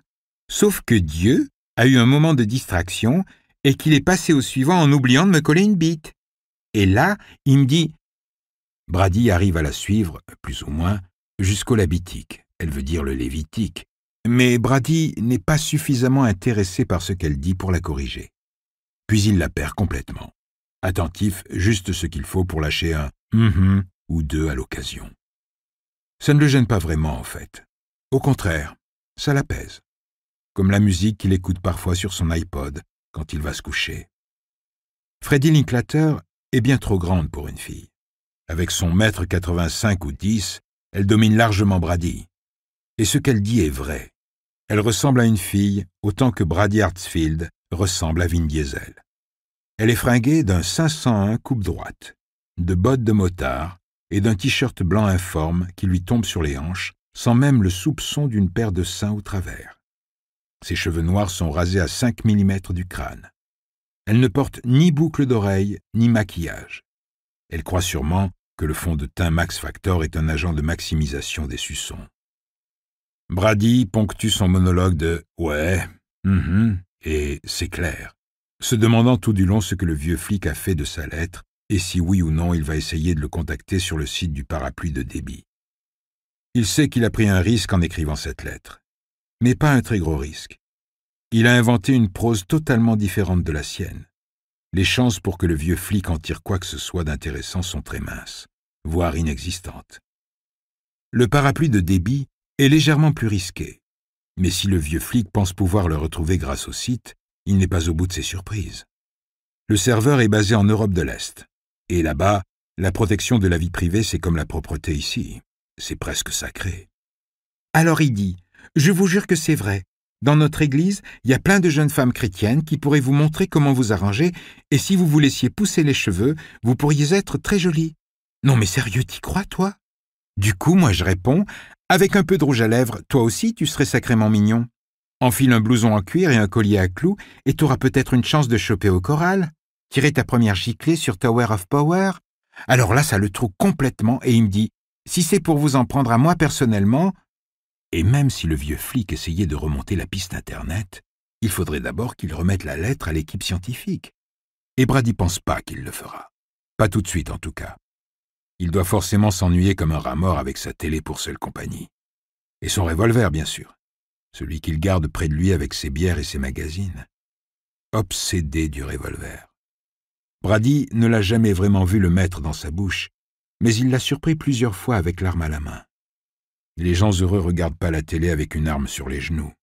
Sauf que Dieu a eu un moment de distraction et qu'il est passé au suivant en oubliant de me coller une bite. » Et là, il me dit, Brady arrive à la suivre, plus ou moins, jusqu'au Labitique, elle veut dire le Lévitique, mais Brady n'est pas suffisamment intéressé par ce qu'elle dit pour la corriger. Puis il la perd complètement, attentif juste ce qu'il faut pour lâcher un « ou deux à l'occasion. Ça ne le gêne pas vraiment, en fait. Au contraire, ça l'apaise, comme la musique qu'il écoute parfois sur son iPod quand il va se coucher. Freddie Linklater est bien trop grande pour une fille. Avec son 1,85 m ou 10, elle domine largement Brady. Et ce qu'elle dit est vrai. Elle ressemble à une fille autant que Brady Hartsfield ressemble à Vin Diesel. Elle est fringuée d'un 501 coupe droite, de bottes de motard et d'un t-shirt blanc informe qui lui tombe sur les hanches, sans même le soupçon d'une paire de seins au travers. Ses cheveux noirs sont rasés à 5 mm du crâne. Elle ne porte ni boucle d'oreille, ni maquillage. Elle croit sûrement que le fond de teint Max Factor est un agent de maximisation des suçons. Brady ponctue son monologue de « ouais, et c'est clair », se demandant tout du long ce que le vieux flic a fait de sa lettre et si oui ou non il va essayer de le contacter sur le site du parapluie de Debbie. Il sait qu'il a pris un risque en écrivant cette lettre, mais pas un très gros risque. Il a inventé une prose totalement différente de la sienne. Les chances pour que le vieux flic en tire quoi que ce soit d'intéressant sont très minces, voire inexistantes. Le parapluie de Debbie est légèrement plus risqué, mais si le vieux flic pense pouvoir le retrouver grâce au site, il n'est pas au bout de ses surprises. Le serveur est basé en Europe de l'Est, et là-bas, la protection de la vie privée, c'est comme la propreté ici. C'est presque sacré. Alors il dit, « Je vous jure que c'est vrai. Dans notre église, il y a plein de jeunes femmes chrétiennes qui pourraient vous montrer comment vous arranger, et si vous vous laissiez pousser les cheveux, vous pourriez être très jolie. » Non mais sérieux, t'y crois, toi? Du coup, moi je réponds, « Avec un peu de rouge à lèvres, toi aussi tu serais sacrément mignon. Enfile un blouson en cuir et un collier à clous, et t'auras peut-être une chance de choper au choral. Tirer ta première giclée sur Tower of Power. » Alors là, ça le trouve complètement, et il me dit, « Si c'est pour vous en prendre à moi personnellement... » Et même si le vieux flic essayait de remonter la piste Internet, il faudrait d'abord qu'il remette la lettre à l'équipe scientifique. Et Brady pense pas qu'il le fera. Pas tout de suite, en tout cas. Il doit forcément s'ennuyer comme un rat mort avec sa télé pour seule compagnie. Et son revolver, bien sûr. Celui qu'il garde près de lui avec ses bières et ses magazines. Obsédé du revolver. Brady ne l'a jamais vraiment vu le mettre dans sa bouche, mais il l'a surpris plusieurs fois avec l'arme à la main. Les gens heureux regardent pas la télé avec une arme sur les genoux.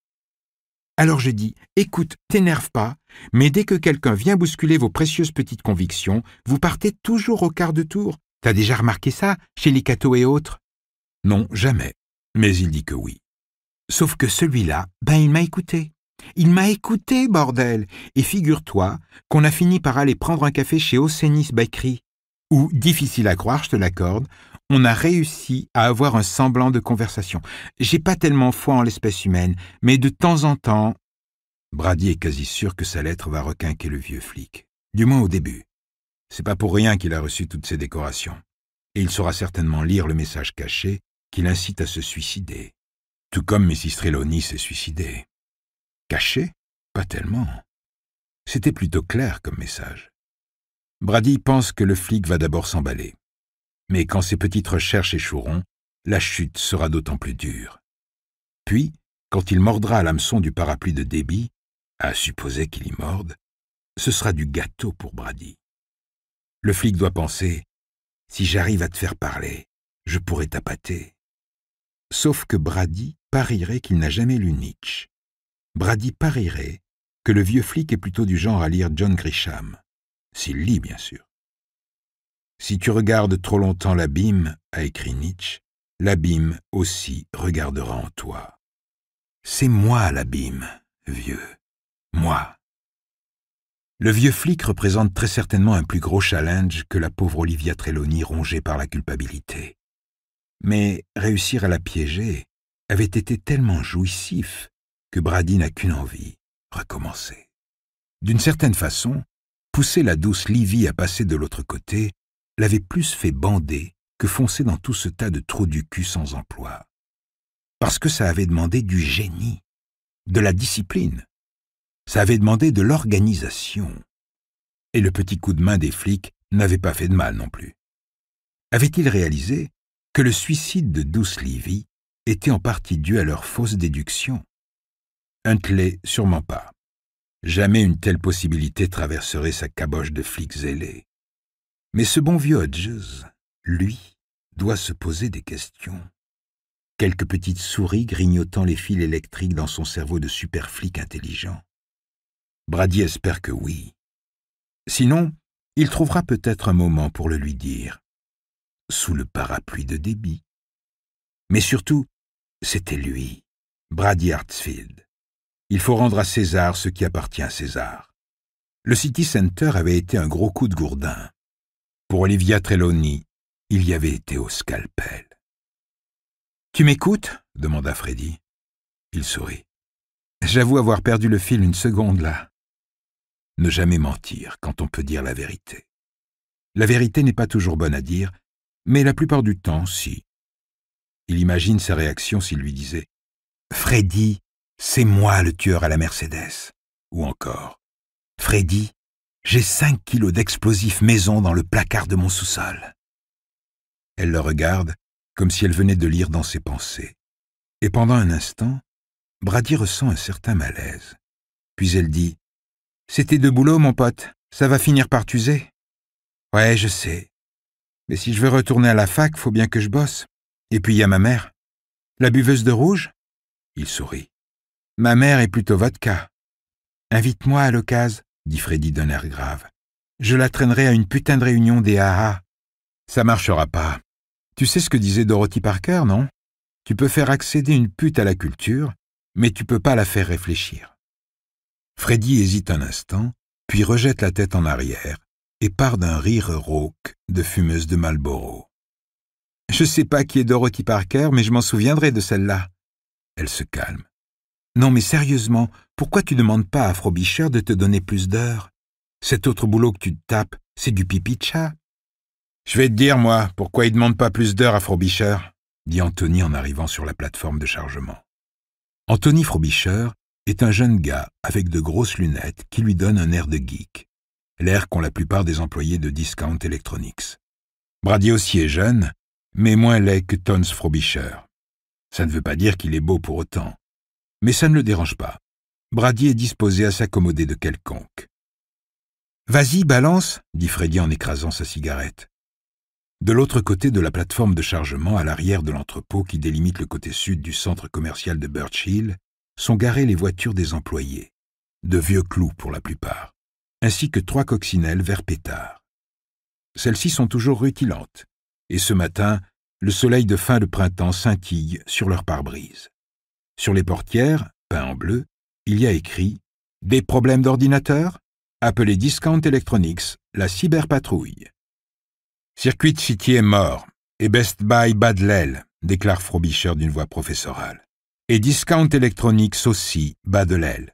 Alors je dis, écoute, t'énerve pas, mais dès que quelqu'un vient bousculer vos précieuses petites convictions, vous partez toujours au quart de tour. T'as déjà remarqué ça, chez les cathos et autres? Non, jamais. Mais il dit que oui. Sauf que celui-là, il m'a écouté. Il m'a écouté, bordel. Et figure-toi qu'on a fini par aller prendre un café chez Oceanis Bakery, où, difficile à croire, je te l'accorde, on a réussi à avoir un semblant de conversation. J'ai pas tellement foi en l'espèce humaine, mais de temps en temps... Brady est quasi sûr que sa lettre va requinquer le vieux flic. Du moins au début. C'est pas pour rien qu'il a reçu toutes ces décorations. Et il saura certainement lire le message caché qui l'incite à se suicider. Tout comme Mrs. Trelawney s'est suicidée. Caché? Pas tellement. C'était plutôt clair comme message. Brady pense que le flic va d'abord s'emballer. Mais quand ses petites recherches échoueront, la chute sera d'autant plus dure. Puis, quand il mordra à l'hameçon du parapluie de Debbie, à supposer qu'il y morde, ce sera du gâteau pour Brady. Le flic doit penser « Si j'arrive à te faire parler, je pourrais t'appâter. » Sauf que Brady parierait qu'il n'a jamais lu Nietzsche. Brady parierait que le vieux flic est plutôt du genre à lire John Grisham. S'il lit, bien sûr. Si tu regardes trop longtemps l'abîme, a écrit Nietzsche, l'abîme aussi regardera en toi. C'est moi l'abîme, vieux. Moi. Le vieux flic représente très certainement un plus gros challenge que la pauvre Olivia Trelawney rongée par la culpabilité. Mais réussir à la piéger avait été tellement jouissif que Brady n'a qu'une envie, recommencer. D'une certaine façon, pousser la douce Livy à passer de l'autre côté l'avait plus fait bander que foncer dans tout ce tas de trous du cul sans emploi. Parce que ça avait demandé du génie, de la discipline. Ça avait demandé de l'organisation. Et le petit coup de main des flics n'avait pas fait de mal non plus. Avait-il réalisé que le suicide de douce Livy était en partie dû à leur fausse déduction? Huntley, sûrement pas. Jamais une telle possibilité traverserait sa caboche de flics zélés. Mais ce bon vieux Hodges, lui, doit se poser des questions. Quelques petites souris grignotant les fils électriques dans son cerveau de super flic intelligent. Brady espère que oui. Sinon, il trouvera peut-être un moment pour le lui dire. Sous le parapluie de Debbie. Mais surtout, c'était lui, Brady Hartsfield. Il faut rendre à César ce qui appartient à César. Le City Center avait été un gros coup de gourdin. Pour Olivia Trelawney, il y avait été au scalpel. « Tu m'écoutes » demanda Freddy. Il sourit. « J'avoue avoir perdu le fil une seconde, là. » ne jamais mentir quand on peut dire la vérité. La vérité n'est pas toujours bonne à dire, mais la plupart du temps, si. Il imagine sa réaction s'il lui disait « Freddy, c'est moi le tueur à la Mercedes » ou encore « Freddy, j'ai 5 kilos d'explosifs maison dans le placard de mon sous-sol. » Elle le regarde comme si elle venait de lire dans ses pensées. Et pendant un instant, Brady ressent un certain malaise. Puis elle dit « C'était de boulot, mon pote, ça va finir par t'user. »« Ouais, je sais. Mais si je veux retourner à la fac, faut bien que je bosse. Et puis il y a ma mère. La buveuse de rouge ?» Il sourit. « Ma mère est plutôt vodka. »« Invite-moi à l'occasion, » dit Freddy d'un air grave. « Je la traînerai à une putain de réunion des AA. » « Ça marchera pas. Tu sais ce que disait Dorothy Parker, non? Tu peux faire accéder une pute à la culture, mais tu peux pas la faire réfléchir. » Freddy hésite un instant, puis rejette la tête en arrière et part d'un rire rauque de fumeuse de Marlboro. « Je sais pas qui est Dorothy Parker, mais je m'en souviendrai de celle-là. » Elle se calme. « Non, mais sérieusement, pourquoi tu demandes pas à Frobisher de te donner plus d'heures? Cet autre boulot que tu te tapes, c'est du pipi de chat. » « Je vais te dire, moi, pourquoi il demande pas plus d'heures à Frobisher, » dit Anthony en arrivant sur la plateforme de chargement. Anthony Frobisher est un jeune gars avec de grosses lunettes qui lui donne un air de geek, l'air qu'ont la plupart des employés de Discount Electronics. Brady aussi est jeune, mais moins laid que Tons Frobisher. Ça ne veut pas dire qu'il est beau pour autant, mais ça ne le dérange pas. Brady est disposé à s'accommoder de quelconque. « Vas-y, balance, » dit Freddy en écrasant sa cigarette. De l'autre côté de la plateforme de chargement, à l'arrière de l'entrepôt qui délimite le côté sud du centre commercial de Birch Hill, sont garées les voitures des employés, de vieux clous pour la plupart, ainsi que 3 coccinelles vert pétard. Celles-ci sont toujours rutilantes, et ce matin, le soleil de fin de printemps scintille sur leur pare-brise. Sur les portières, peints en bleu, il y a écrit « Des problèmes d'ordinateur? Appelez Discount Electronics, la cyberpatrouille. » Circuit City est mort, et Best Buy bat de l'aile, déclare Frobisher d'une voix professorale. Et Discount Electronics aussi bat de l'aile.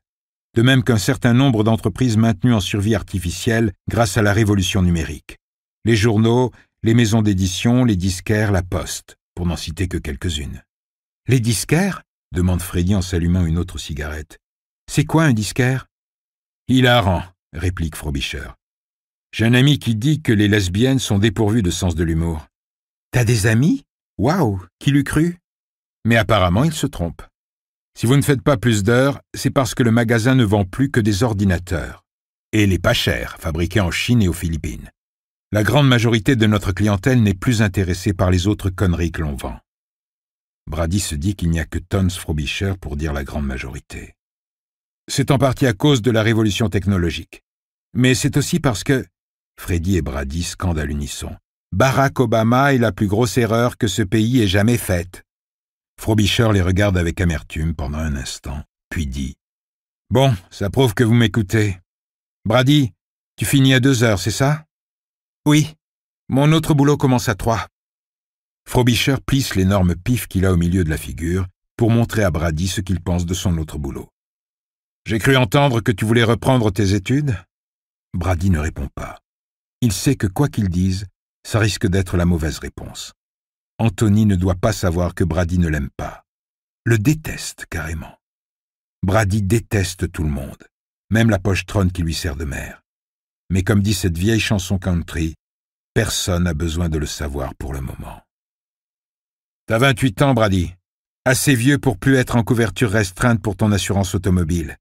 De même qu'un certain nombre d'entreprises maintenues en survie artificielle grâce à la révolution numérique. Les journaux, les maisons d'édition, les disquaires, la poste, pour n'en citer que quelques-unes. « Les disquaires ?» demande Freddy en s'allumant une autre cigarette. « C'est quoi un disquaire ?»« Hilarant », réplique Frobisher. J'ai un ami qui dit que les lesbiennes sont dépourvues de sens de l'humour. T'as des amis? Waouh, qui l'eût cru? Mais apparemment, il se trompe. Si vous ne faites pas plus d'heures, c'est parce que le magasin ne vend plus que des ordinateurs. Et les pas chers, fabriqués en Chine et aux Philippines. La grande majorité de notre clientèle n'est plus intéressée par les autres conneries que l'on vend. Brady se dit qu'il n'y a que Tons Frobisher pour dire la grande majorité. C'est en partie à cause de la révolution technologique. Mais c'est aussi parce que... Freddy et Brady scandent à l'unisson. Barack Obama est la plus grosse erreur que ce pays ait jamais faite. Frobisher les regarde avec amertume pendant un instant, puis dit « Bon, ça prouve que vous m'écoutez. Brady, tu finis à 2 heures, c'est ça? »« Oui. Mon autre boulot commence à 3. » Frobisher plisse l'énorme pif qu'il a au milieu de la figure pour montrer à Brady ce qu'il pense de son autre boulot. « J'ai cru entendre que tu voulais reprendre tes études ?» Brady ne répond pas. Il sait que quoi qu'il dise, ça risque d'être la mauvaise réponse. Anthony ne doit pas savoir que Brady ne l'aime pas. Le déteste carrément. Brady déteste tout le monde, même la pochetronne qui lui sert de mère. Mais comme dit cette vieille chanson country, personne n'a besoin de le savoir pour le moment. T'as 28 ans, Brady. Assez vieux pour plus être en couverture restreinte pour ton assurance automobile,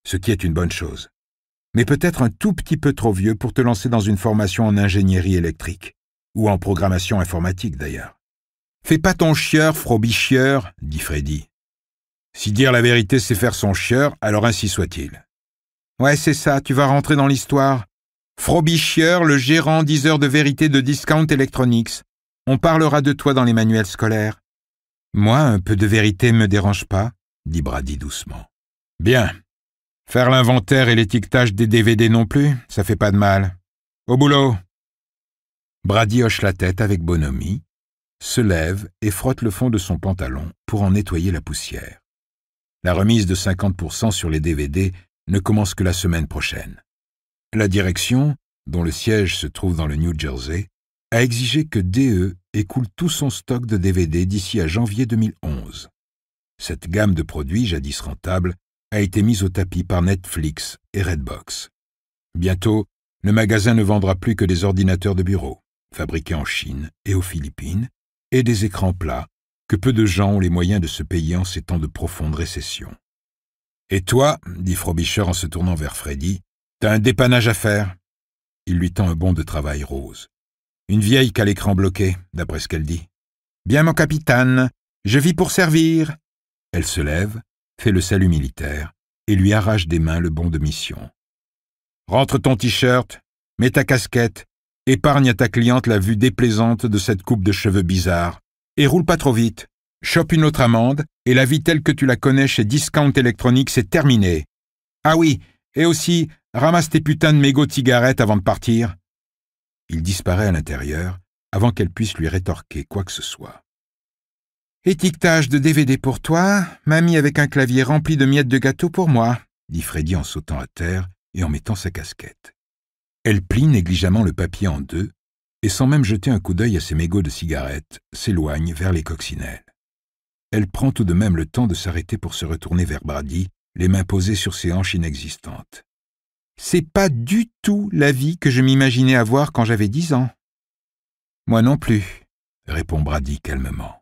ce qui est une bonne chose. Mais peut-être un tout petit peu trop vieux pour te lancer dans une formation en ingénierie électrique, ou en programmation informatique d'ailleurs. Fais pas ton chieur, Frobisher, dit Freddy. Si dire la vérité c'est faire son chieur, alors ainsi soit-il. Ouais, c'est ça, tu vas rentrer dans l'histoire. Frobisher, le gérant 10 heures de vérité de Discount Electronics. On parlera de toi dans les manuels scolaires. Moi, un peu de vérité me dérange pas, dit Brady doucement. Bien. Faire l'inventaire et l'étiquetage des DVD non plus, ça fait pas de mal. Au boulot. Brady hoche la tête avec bonhomie, se lève et frotte le fond de son pantalon pour en nettoyer la poussière. La remise de 50% sur les DVD ne commence que la semaine prochaine. La direction, dont le siège se trouve dans le New Jersey, a exigé que DE écoule tout son stock de DVD d'ici à janvier 2011. Cette gamme de produits, jadis rentable, a été mise au tapis par Netflix et Redbox. Bientôt, le magasin ne vendra plus que des ordinateurs de bureau, fabriqués en Chine et aux Philippines, et des écrans plats, que peu de gens ont les moyens de se payer en ces temps de profonde récession. « Et toi, dit Frobisher en se tournant vers Freddy, t'as un dépannage à faire ?» Il lui tend un bon de travail rose. Une vieille qu'a l'écran bloqué, d'après ce qu'elle dit. « Bien, mon capitaine, je vis pour servir. » Elle se lève, fait le salut militaire et lui arrache des mains le bon de mission. « Rentre ton t-shirt, mets ta casquette, épargne à ta cliente la vue déplaisante de cette coupe de cheveux bizarre et roule pas trop vite. Chope une autre amende et la vie telle que tu la connais chez Discount Electronics c'est terminé. Ah oui, et aussi, ramasse tes putains de mégots de cigarettes avant de partir. » Il disparaît à l'intérieur avant qu'elle puisse lui rétorquer quoi que ce soit. « Étiquetage de DVD pour toi, mamie avec un clavier rempli de miettes de gâteau pour moi, » dit Freddy en sautant à terre et en mettant sa casquette. Elle plie négligemment le papier en deux et sans même jeter un coup d'œil à ses mégots de cigarettes, s'éloigne vers les coccinelles. Elle prend tout de même le temps de s'arrêter pour se retourner vers Brady, les mains posées sur ses hanches inexistantes. « C'est pas du tout la vie que je m'imaginais avoir quand j'avais 10 ans. »« Moi non plus, » répond Brady calmement.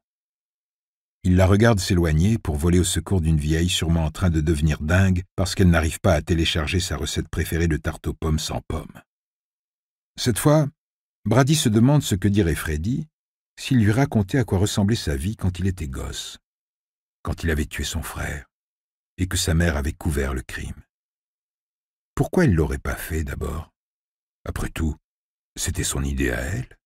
Il la regarde s'éloigner pour voler au secours d'une vieille sûrement en train de devenir dingue parce qu'elle n'arrive pas à télécharger sa recette préférée de tarte aux pommes sans pommes. Cette fois, Brady se demande ce que dirait Freddy s'il lui racontait à quoi ressemblait sa vie quand il était gosse, quand il avait tué son frère et que sa mère avait couvert le crime. Pourquoi elle l'aurait pas fait d'abord? Après tout, c'était son idée à elle.